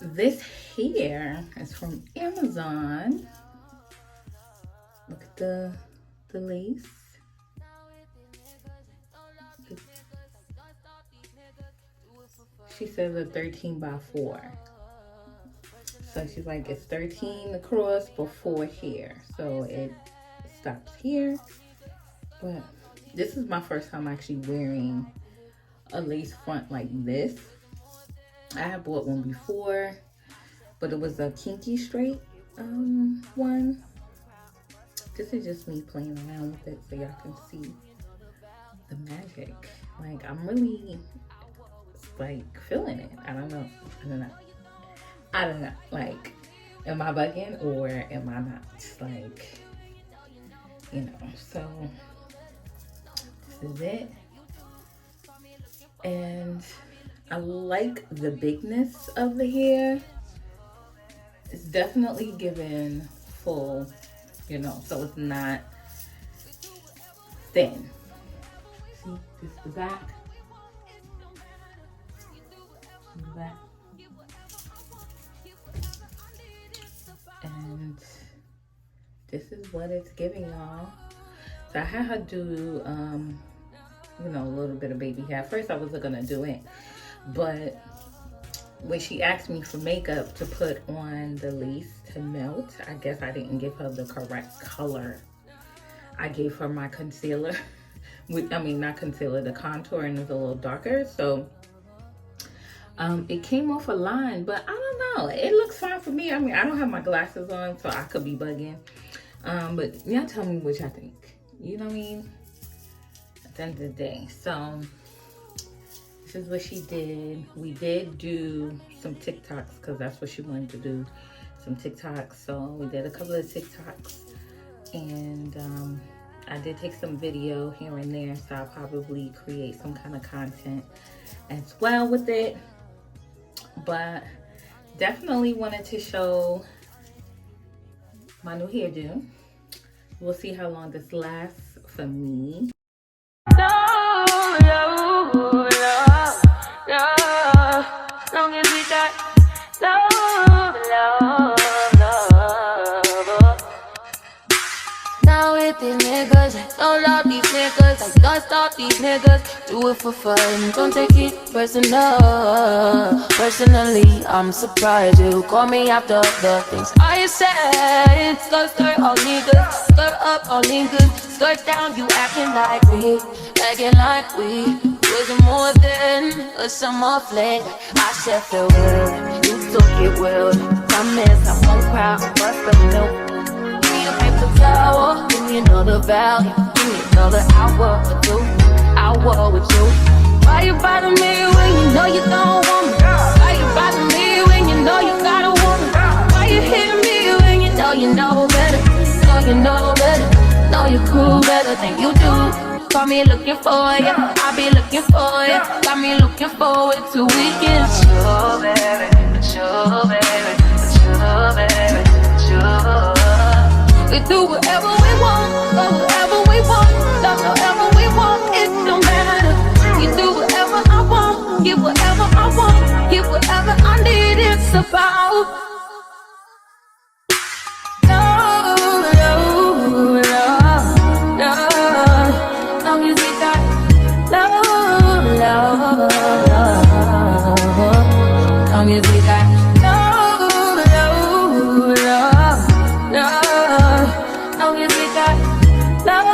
this here is from Amazon. Look at the lace. She says a 13 by 4. So she's like, it's 13 across but 4 here. So it stops here. But this is my first time actually wearing a lace front like this. I have bought one before, but it was a kinky straight one. This is just me playing around with it so y'all can see the magic. Like, I'm really like feeling it. I don't know. Like, am I bugging or am I not? Like, you know, so this is it. And I like the bigness of the hair. It's definitely given full, you know, so it's not thin. See, this is the back. The back. And this is what it's giving, y'all. So I had her do, you know, a little bit of baby hair. At first I wasn't gonna do it, but when she asked me for makeup to put on the lace to melt, I guess I didn't give her the correct color. I gave her my concealer. I mean, not concealer, the contour, and it was a little darker. So it came off a line, but I don't know. It looks fine for me. I mean, I don't have my glasses on, so I could be bugging. But y'all tell me what y'all think. You know what I mean? At the end of the day. So this is what she did. We did do some TikToks because that's what she wanted to do. Some TikToks. So we did a couple of TikToks. And I did take some video here and there. So I'll probably create some kind of content as well with it. But definitely wanted to show my new hairdo. We'll see how long this lasts for me. Long as we got love. Now with these niggas, don't love these niggas, I don't stop these niggas, do it for fun, don't take it personal. Personally, I'm surprised you call me after the things I said. Skirt all niggas, skirt up all niggas, skirt down, you acting like we was more than a summer fling. I said farewell, you took it well. Promise I won't cry, bust the milk. Give me a paper towel, give me another value, give me another hour or 2, hour with you. Why you bother me when you know you don't want me? Why you bother me when you know you got a woman? Why you hitting me when you know better? You know better, know you cool better than you do. Call me looking for you, I'll be looking for you. Got me looking forward to weekends. Sure, baby, sure, baby, sure, baby, sure. We do whatever we want, go wherever we want, love however we want, it don't matter. You do whatever I want, get whatever I want, get whatever I need, it's about. Long as we got love. Long as we got love.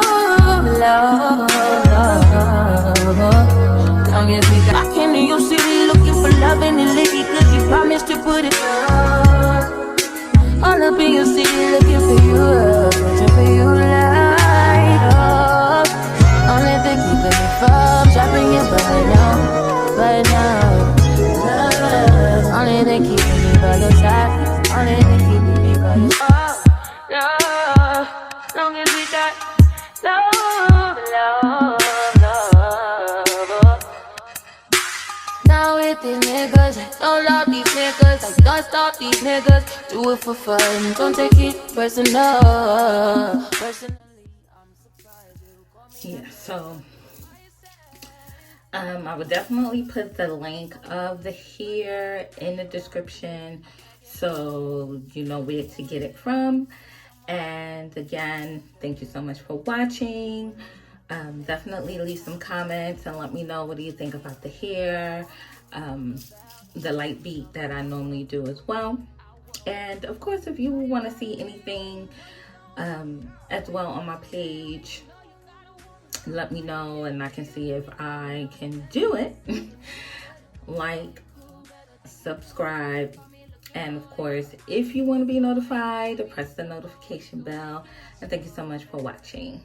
Long as we got. I came to your city looking for love and it licky, cause you promised to put it down. All up in your city looking for you, searching for you like love. Only thing keeping me from dropping your but now. Only thing keeping me by your side. Only thing keeping me by your side. Long as we got love. Now with these niggas, don't love these niggas, I don't stop these niggas, do it for fun, don't take it personal. Personally, I'm surprised you call me. Yeah, so I would definitely put the link of the hair in the description so you know where to get it from. And again, thank you so much for watching. Definitely leave some comments and let me know what do you think about the hair, the light beat that I normally do as well. And of course, if you want to see anything as well on my page, let me know and I can see if I can do it. Like, subscribe, and of course, if you want to be notified, press the notification bell. And thank you so much for watching.